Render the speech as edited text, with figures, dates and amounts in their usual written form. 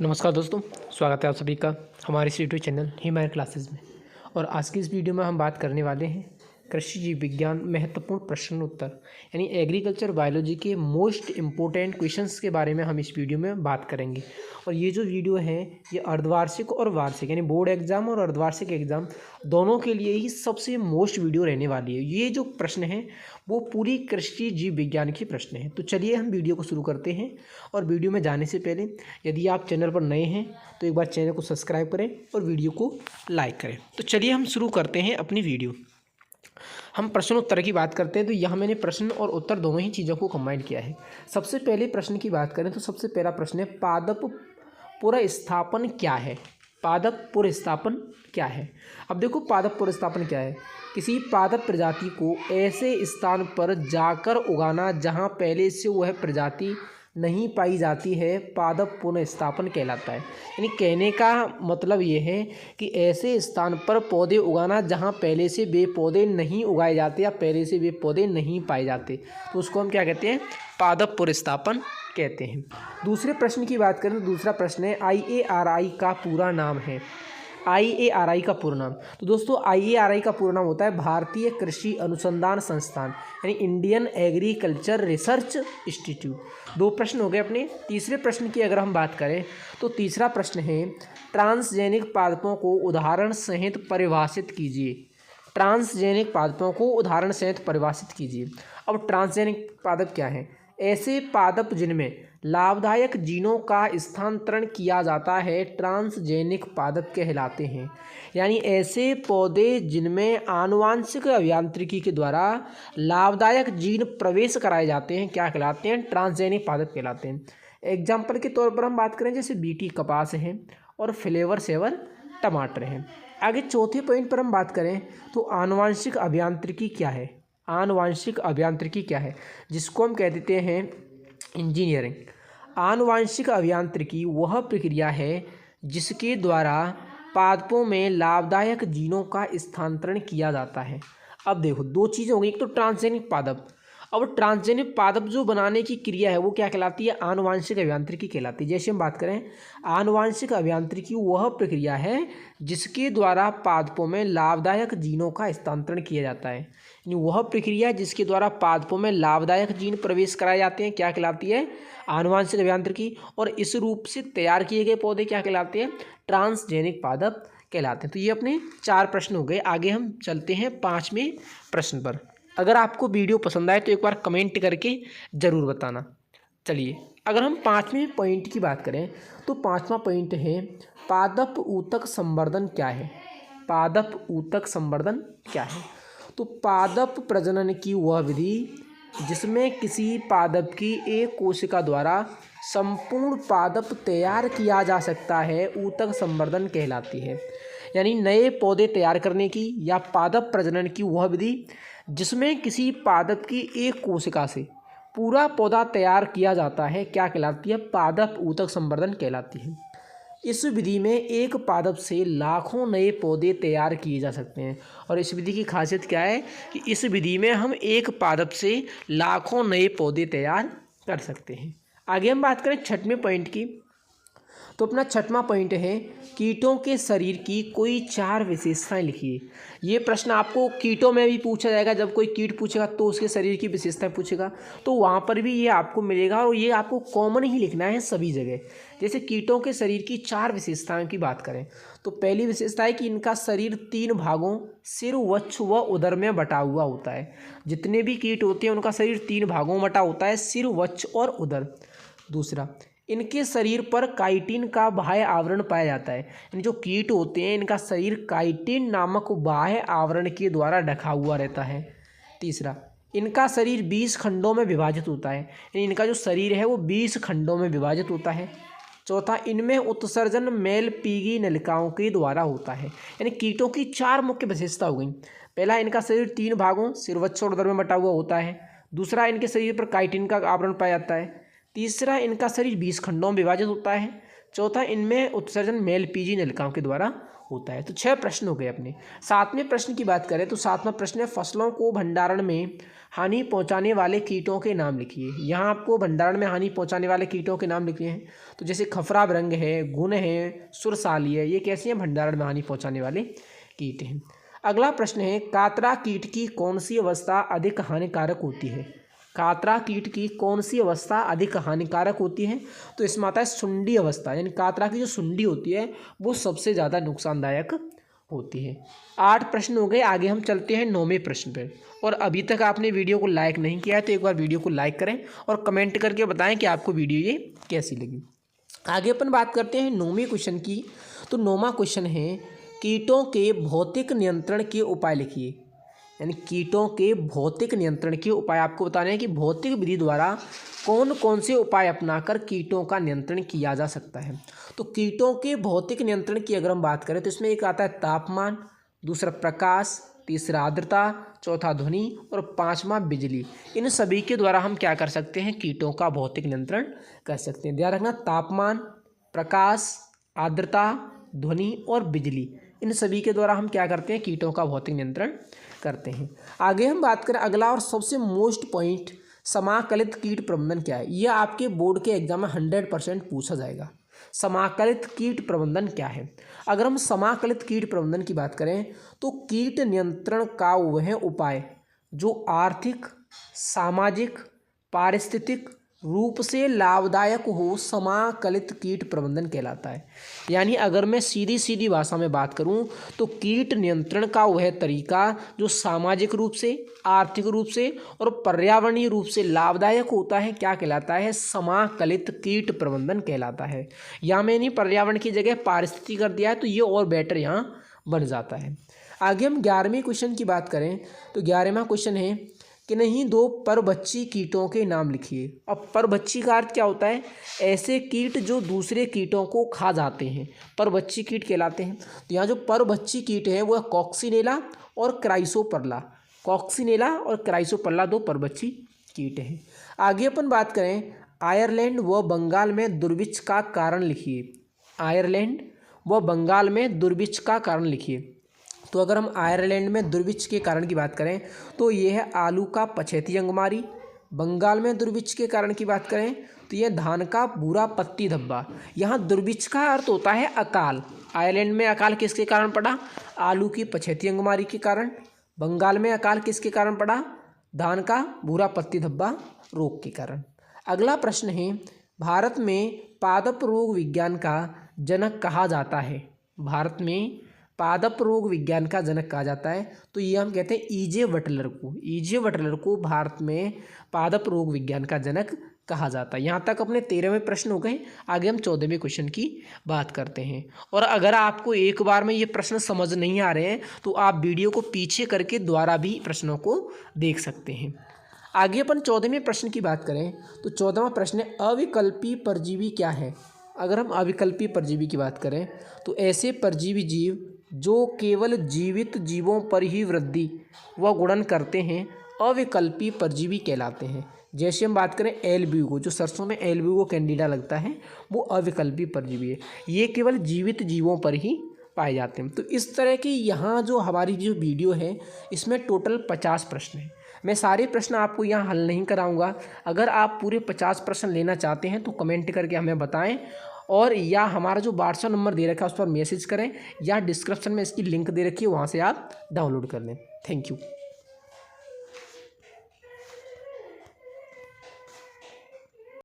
नमस्कार दोस्तों, स्वागत है आप सभी का हमारे इस यूट्यूब चैनल हिमायर क्लासेस में। और आज की इस वीडियो में हम बात करने वाले हैं कृषि जीव विज्ञान महत्वपूर्ण प्रश्न उत्तर यानी एग्रीकल्चर बायोलॉजी के मोस्ट इम्पोर्टेंट क्वेश्चंस के बारे में हम इस वीडियो में बात करेंगे। और ये जो वीडियो है ये अर्धवार्षिक और वार्षिक यानी बोर्ड एग्जाम और अर्धवार्षिक एग्जाम दोनों के लिए ही सबसे मोस्ट वीडियो रहने वाली है। ये जो प्रश्न है वो पूरी कृषि जीव विज्ञान के प्रश्न है। तो चलिए हम वीडियो को शुरू करते हैं। और वीडियो में जाने से पहले यदि आप चैनल पर नए हैं तो एक बार चैनल को सब्सक्राइब करें और वीडियो को लाइक करें। तो चलिए हम शुरू करते हैं अपनी वीडियो। हम प्रश्न उत्तर की बात करते हैं तो यहाँ मैंने प्रश्न और उत्तर दोनों ही चीज़ों को कंबाइन किया है। सबसे पहले प्रश्न की बात करें तो सबसे पहला प्रश्न है पादप पुनर्स्थापन क्या है। पादप पुनर्स्थापन क्या है। अब देखो पादप पुनर्स्थापन क्या है। किसी पादप प्रजाति को ऐसे स्थान पर जाकर उगाना जहाँ पहले से वह प्रजाति नहीं पाई जाती है, पादप पुनर्स्थापन कहलाता है। यानी कहने का मतलब ये है कि ऐसे स्थान पर पौधे उगाना जहाँ पहले से वे पौधे नहीं उगाए जाते या पहले से वे पौधे नहीं पाए जाते, तो उसको हम क्या कहते हैं, पादप पुनर्स्थापन कहते हैं। दूसरे प्रश्न की बात करें तो दूसरा प्रश्न है IARI का पूरा नाम है। IARI का पूरा नाम, तो दोस्तों IARI का पूरा नाम होता है भारतीय कृषि अनुसंधान संस्थान यानी इंडियन एग्रीकल्चर रिसर्च इंस्टीट्यूट। दो प्रश्न हो गए अपने। तीसरे प्रश्न की अगर हम बात करें तो तीसरा प्रश्न है ट्रांसजेनिक पादपों को उदाहरण सहित परिभाषित कीजिए। ट्रांसजेनिक पादपों को उदाहरण सहित परिभाषित कीजिए। अब ट्रांसजेनिक पादप क्या है। ऐसे पादप जिनमें लाभदायक जीनों का स्थानांतरण किया जाता है ट्रांसजेनिक पादप कहलाते हैं। यानी ऐसे पौधे जिनमें आनुवांशिक अभियांत्रिकी के द्वारा लाभदायक जीन प्रवेश कराए जाते हैं क्या कहलाते हैं, ट्रांसजेनिक पादप कहलाते हैं। एग्जाम्पल के तौर पर हम बात करें जैसे बीटी कपास है और फ्लेवर सेवर टमाटर हैं। आगे चौथे पॉइंट पर हम बात करें तो आनुवांशिक अभियांत्रिकी क्या है। आनुवांशिक अभियांत्रिकी क्या है, जिसको हम कह देते हैं इंजीनियरिंग। आनुवांशिक अभियांत्रिकी वह प्रक्रिया है जिसके द्वारा पादपों में लाभदायक जीनों का स्थानांतरण किया जाता है। अब देखो दो चीज़ें होंगी, एक तो ट्रांसजेनिक पादप। अब ट्रांसजेनिक पादप जो बनाने की क्रिया है वो क्या कहलाती है, आनुवांशिक अभियांत्रिकी कहलाती है। जैसे हम बात करें आनुवांशिक अभियांत्रिकी वह प्रक्रिया है जिसके द्वारा पादपों में लाभदायक जीनों का स्थानांतरण किया जाता है। यानी वह प्रक्रिया जिसके द्वारा पादपों में लाभदायक जीन प्रवेश कराए जाते हैं क्या कहलाती है, आनुवांशिक अभियांत्रिकी। और इस रूप से तैयार किए गए पौधे क्या कहलाते हैं, ट्रांसजेनिक पादप कहलाते हैं। तो ये अपने 4 प्रश्न हो गए। आगे हम चलते हैं 5वें प्रश्न पर। अगर आपको वीडियो पसंद आए तो एक बार कमेंट करके ज़रूर बताना। चलिए अगर हम 5वें पॉइंट की बात करें तो 5वां पॉइंट है पादप ऊतक संवर्धन क्या है। पादप ऊतक संवर्धन क्या है। तो पादप प्रजनन की वह विधि जिसमें किसी पादप की एक कोशिका द्वारा संपूर्ण पादप तैयार किया जा सकता है ऊतक संवर्धन कहलाती है। यानी नए पौधे तैयार करने की या पादप प्रजनन की वह विधि जिसमें किसी पादप की एक कोशिका से पूरा पौधा तैयार किया जाता है क्या कहलाती है, पादप ऊतक संवर्धन कहलाती है। इस विधि में एक पादप से लाखों नए पौधे तैयार किए जा सकते हैं। और इस विधि की खासियत क्या है कि इस विधि में हम एक पादप से लाखों नए पौधे तैयार कर सकते हैं। आगे हम बात करें 6वें पॉइंट की, तो अपना 6वां पॉइंट है कीटों के शरीर की कोई 4 विशेषताएं लिखिए। ये प्रश्न आपको कीटों में भी पूछा जाएगा। जब कोई कीट पूछेगा तो उसके शरीर की विशेषताएं पूछेगा, तो वहाँ पर भी ये आपको मिलेगा और ये आपको कॉमन ही लिखना है सभी जगह। जैसे कीटों के शरीर की 4 विशेषताओं की बात करें तो पहली विशेषता है कि इनका शरीर 3 भागों सिर, वक्ष व उदर में बटा हुआ होता है। जितने भी कीट होते हैं उनका शरीर 3 भागों में बटा होता है, सिर, वक्ष और उदर। दूसरा, इनके शरीर पर काइटिन का बाह्य आवरण पाया जाता है। यानी जो कीट होते हैं इनका शरीर काइटिन नामक बाह्य आवरण के द्वारा ढका हुआ रहता है। तीसरा, इनका शरीर 20 खंडों में विभाजित होता है। यानी इनका जो शरीर है वो 20 खंडों में विभाजित होता है। चौथा, इनमें उत्सर्जन मेलपीगी नलिकाओं के द्वारा होता है। यानी कीटों की 4 मुख्य विशेषता हो गई। पहला, इनका शरीर 3 भागों सिर, वक्ष और उदर में बटा हुआ होता है। दूसरा, इनके शरीर पर काइटिन का आवरण पाया जाता है। तीसरा, इनका शरीर 20 खंडों में विभाजित होता है। चौथा, इनमें उत्सर्जन मेल पीजी नलिकाओं के द्वारा होता है। तो 6 प्रश्न हो गए अपने। 7वें प्रश्न की बात करें तो 7वां प्रश्न है, फसलों को भंडारण में हानि पहुंचाने वाले कीटों के नाम लिखिए। यहाँ आपको भंडारण में हानि पहुंचाने वाले कीटों के नाम लिखने हैं। तो जैसे खफरा भृंग है, घुन है, सुरसाली है, ये कैसी हैं, भंडारण में हानि पहुंचाने वाले कीट हैं। अगला प्रश्न है, कातरा कीट की कौन सी अवस्था अधिक हानिकारक होती है? कातरा कीट की कौन सी अवस्था अधिक हानिकारक होती है? तो इसमें आता है सुंडी अवस्था, यानी कातरा की जो सुंडी होती है वो सबसे ज़्यादा नुकसानदायक होती है। 8 प्रश्न हो गए। आगे हम चलते हैं 9वें प्रश्न पर। और अभी तक आपने वीडियो को लाइक नहीं किया है तो एक बार वीडियो को लाइक करें और कमेंट करके बताएं कि आपको वीडियो ये कैसी लगी। आगे अपन बात करते हैं 9वें क्वेश्चन की। तो 9वां क्वेश्चन है, कीटों के भौतिक नियंत्रण के उपाय लिखिए। यानी कीटों के भौतिक नियंत्रण के उपाय आपको बताने हैं कि भौतिक विधि द्वारा कौन कौन से उपाय अपनाकर कीटों का नियंत्रण किया जा सकता है। तो कीटों के भौतिक नियंत्रण की अगर हम बात करें तो इसमें एक आता है तापमान, दूसरा प्रकाश, तीसरा आर्द्रता, चौथा ध्वनि और 5वां बिजली। इन सभी के द्वारा हम क्या कर सकते हैं, कीटों का भौतिक नियंत्रण कर सकते हैं। ध्यान रखना, तापमान, प्रकाश, आर्द्रता, ध्वनि और बिजली, इन सभी के द्वारा हम क्या करते हैं, कीटों का भौतिक नियंत्रण करते हैं। आगे हम बात करें अगला और सबसे मोस्ट पॉइंट, समाकलित कीट प्रबंधन क्या है। यह आपके बोर्ड के एग्जाम में 100% पूछा जाएगा। समाकलित कीट प्रबंधन क्या है? अगर हम समाकलित कीट प्रबंधन की बात करें तो कीट नियंत्रण का वह उपाय जो आर्थिक, सामाजिक, पारिस्थितिक रूप से लाभदायक हो, समाकलित कीट प्रबंधन कहलाता है। यानी अगर मैं सीधी सीधी भाषा में बात करूं तो कीट नियंत्रण का वह तरीका जो सामाजिक रूप से, आर्थिक रूप से और पर्यावरणीय रूप से लाभदायक होता है, क्या कहलाता है, समाकलित कीट प्रबंधन कहलाता है। या मैंने पर्यावरण की जगह पारिस्थितिकी कर दिया है तो ये और बेटर यहाँ बन जाता है। आगे हम 11वें क्वेश्चन की बात करें तो 11वां क्वेश्चन है कि नहीं, 2 परभक्षी कीटों के नाम लिखिए। अब परभक्षी का अर्थ क्या होता है, ऐसे कीट जो दूसरे कीटों को खा जाते हैं, परभक्षी कीट कहलाते हैं। तो यहाँ जो परभक्षी कीट है वो है कॉक्सिनेला और क्राइसोपरला। कॉक्सिनेला और क्राइसोपरला 2 परभक्षी कीट हैं। आगे अपन बात करें, आयरलैंड व बंगाल में दुर्भिक्ष का कारण लिखिए। आयरलैंड व बंगाल में दुर्भिक्ष का कारण लिखिए। तो अगर हम आयरलैंड में दुर्भिक्ष के कारण की बात करें तो ये है आलू का पछेती अंगमारी। बंगाल में दुर्भिक्ष के कारण की बात करें तो यह धान का भूरा पत्ती धब्बा। यहाँ दुर्भिक्ष का अर्थ होता है अकाल। आयरलैंड में अकाल किसके कारण पड़ा, आलू की पछेती अंगमारी के कारण। बंगाल में अकाल किसके कारण पड़ा, धान का भूरा पत्ती धब्बा रोग के कारण। अगला प्रश्न है, भारत में पादप रोग विज्ञान का जनक कहा जाता है। भारत में पादप रोग विज्ञान का जनक कहा जाता है तो ये हम कहते हैं ईजे बटलर को। ईजे बटलर को भारत में पादप रोग विज्ञान का जनक कहा जाता है। यहाँ तक अपने 13वें प्रश्न हो गए। आगे हम 14वें क्वेश्चन की बात करते हैं। और अगर आपको एक बार में ये प्रश्न समझ नहीं आ रहे हैं तो आप वीडियो को पीछे करके दोबारा भी प्रश्नों को देख सकते हैं। आगे अपन 14वें प्रश्न की बात करें तो 14वां प्रश्न है, अविकल्पी परजीवी क्या है। अगर हम अविकल्पी परजीवी की बात करें तो ऐसे परजीवी जीव जो केवल जीवित जीवों पर ही वृद्धि व गुणन करते हैं अविकल्पी परजीवी कहलाते हैं। जैसे हम बात करें एल्ब्यूगो, जो सरसों में एल्ब्यूगो कैंडिडा लगता है वो अविकल्पी परजीवी है। ये केवल जीवित जीवों पर ही पाए जाते हैं। तो इस तरह की यहाँ जो हमारी जो वीडियो है इसमें टोटल 50 प्रश्न हैं। मैं सारे प्रश्न आपको यहाँ हल नहीं कराऊंगा। अगर आप पूरे 50 प्रश्न लेना चाहते हैं तो कमेंट करके हमें बताएं, और या हमारा जो व्हाट्सएप नंबर दे रखा है उस पर मैसेज करें, या डिस्क्रिप्शन में इसकी लिंक दे रखी है वहाँ से आप डाउनलोड कर लें। Thank you.